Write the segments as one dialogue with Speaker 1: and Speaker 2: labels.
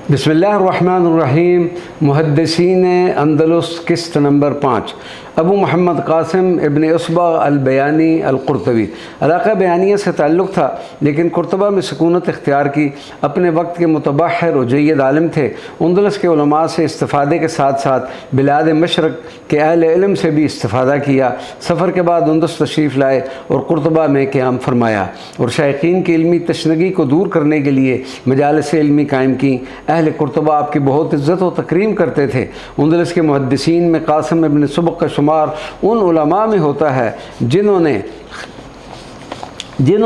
Speaker 1: بسم اللہ الرحمن الرحیم۔ محدثین اندلس قسط نمبر 5، ابو محمد قاسم ابن اصبغ البیانی القرطبی۔ علاقہ بیانیہ سے تعلق تھا، لیکن قرطبہ میں سکونت اختیار کی۔ اپنے وقت کے متبحر و جید عالم تھے۔ اندلس کے علماء سے استفادے کے ساتھ ساتھ بلاد مشرق کے اہل علم سے بھی استفادہ کیا۔ سفر کے بعد اندلس تشریف لائے اور قرطبہ میں قیام فرمایا اور شائقین کی علمی تشنگی کو دور کرنے کے لیے مجالس علمی قائم کی۔ اہل قرطبہ آپ کی بہت عزت و تکریم کرتے تھے۔ اندلس کے محدثین میں قاسم ابن سبق کا شمار ان علماء میں ہوتا ہے جنہوں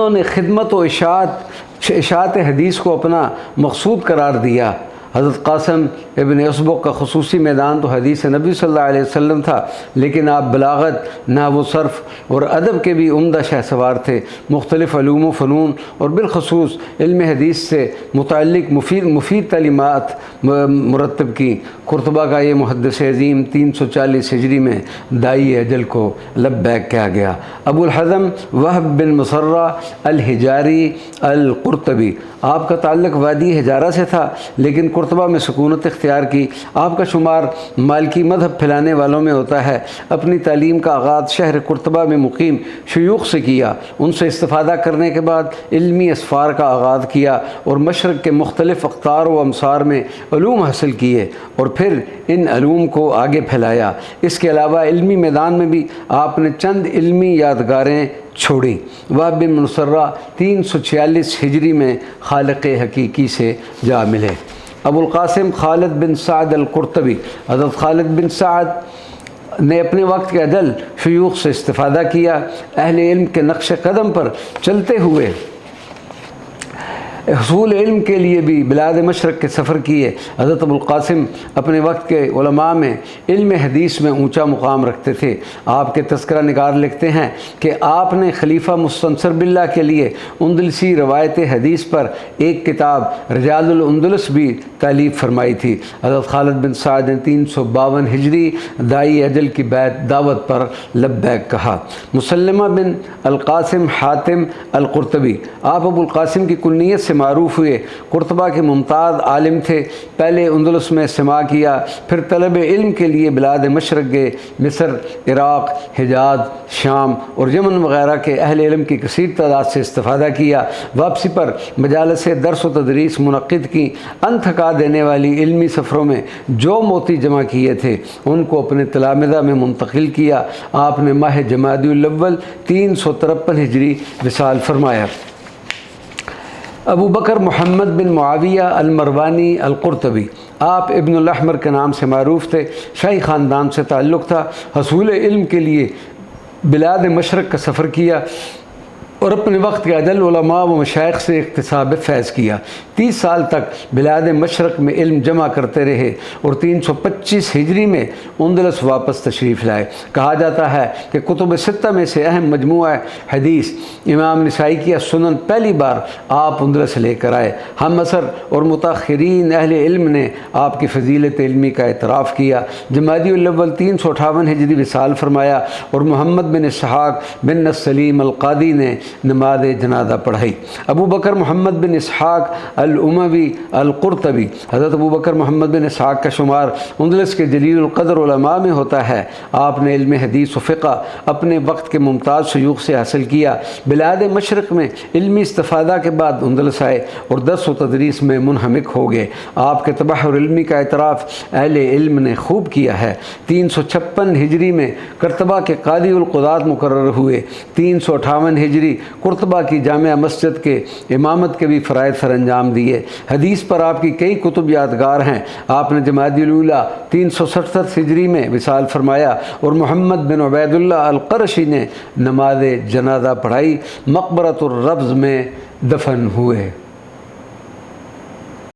Speaker 1: نے خدمت و اشاعت حدیث کو اپنا مقصود قرار دیا۔ حضرت قاسم ابن اسبق کا خصوصی میدان تو حدیث نبی صلی اللہ علیہ وسلم تھا، لیکن آپ بلاغت، نحو و صرف اور ادب کے بھی عمدہ شہسوار تھے۔ مختلف علوم و فنون اور بالخصوص علم حدیث سے متعلق مفید تعلیمات مرتب کی۔ قرطبہ کا یہ محدث عظیم 340 ہجری میں دائی اجل کو لبیک کہا گیا۔ ابو الحزم وہب بن مسرہ الحجاری القرطبی، آپ کا تعلق وادی حجارہ سے تھا، لیکن قرطبہ میں سکونت اختیار کی۔ آپ کا شمار مالکی مذہب پھیلانے والوں میں ہوتا ہے۔ اپنی تعلیم کا آغاز شہر قرطبہ میں مقیم شیوخ سے کیا۔ ان سے استفادہ کرنے کے بعد علمی اسفار کا آغاز کیا اور مشرق کے مختلف اقطار و امصار میں علوم حاصل کیے اور پھر ان علوم کو آگے پھیلایا۔ اس کے علاوہ علمی میدان میں بھی آپ نے چند علمی یادگاریں چھوڑیں۔ وہب بن مسرہ 346 ہجری میں خالق حقیقی سے جا ملے۔ ابو القاسم خالد بن سعد القرطبی، حضرت خالد بن سعد نے اپنے وقت کے عدل شیوخ سے استفادہ کیا۔ اہل علم کے نقش قدم پر چلتے ہوئے حصول علم کے لیے بھی بلاد مشرق کے سفر کیے۔ حضرت ابو القاسم اپنے وقت کے علماء میں علم حدیث میں اونچا مقام رکھتے تھے۔ آپ کے تذکرہ نگار لکھتے ہیں کہ آپ نے خلیفہ مستنصر باللہ کے لیے اندلسی روایت حدیث پر ایک کتاب رجال الاندلس بھی تالیف فرمائی تھی۔ حضرت خالد بن سعد نے 352 ہجری دائی اجل کی دعوت پر لبیک کہا۔ مسلمہ بن القاسم حاتم القرطبی، آپ ابو القاسم کی کنیت سے معروف ہوئے۔ قرطبہ کے ممتاز عالم تھے۔ پہلے اندلس میں سماع کیا، پھر طلب علم کے لیے بلاد مشرق گئے۔ مصر، عراق، حجاز، شام اور یمن وغیرہ کے اہل علم کی کثیر تعداد سے استفادہ کیا۔ واپسی پر مجالس درس و تدریس منعقد کی۔ ان تھکا دینے والی علمی سفروں میں جو موتی جمع کیے تھے ان کو اپنے تلامذہ میں منتقل کیا۔ آپ نے ماہ جمادی الاول 353 ہجری وصال فرمایا۔ ابو بکر محمد بن معاویہ المروانی القرطبی، آپ ابن الاحمر کے نام سے معروف تھے۔ شاہی خاندان سے تعلق تھا۔ حصول علم کے لیے بلاد مشرق کا سفر کیا اور اپنے وقت کے عدل علماء و مشائخ سے اکتساب فیض کیا۔ 30 سال تک بلاد مشرق میں علم جمع کرتے رہے اور 325 ہجری میں اندلس واپس تشریف لائے۔ کہا جاتا ہے کہ کتب ستہ میں سے اہم مجموعہ حدیث امام نسائی کی السنن پہلی بار آپ اندلس لے کر آئے۔ ہم عصر اور متاخرین اہل علم نے آپ کی فضیلت علمی کا اعتراف کیا۔ جمادی الاول 358 ہجری وصال فرمایا اور محمد بن اسحاق بن السلیم القادی نے نماز جنازہ پڑھائی۔ ابو بکر محمد بن اسحاق الاموی القرطبی، حضرت ابو بکر محمد بن اسحاق کا شمار اندلس کے جلیل القدر علماء میں ہوتا ہے۔ آپ نے علم حدیث و فقہ اپنے وقت کے ممتاز شیوخ سے حاصل کیا۔ بلاد مشرق میں علمی استفادہ کے بعد اندلس آئے اور درس و تدریس میں منہمک ہو گئے۔ آپ کے تبحر علمی کا اعتراف اہل علم نے خوب کیا ہے۔ 356 ہجری میں قرطبہ کے قاضی القضات مقرر ہوئے۔ 358 ہجری قرطبہ کی جامع مسجد کے امامت کے بھی فرائض سر انجام دیے۔ حدیث پر آپ کی کئی کتب یادگار ہیں۔ آپ نے جمادی الاولیٰ 367 ہجری میں وصال فرمایا اور محمد بن عبید اللہ القرشی نے نماز جنازہ پڑھائی۔ مقبرۃ الربض میں دفن ہوئے۔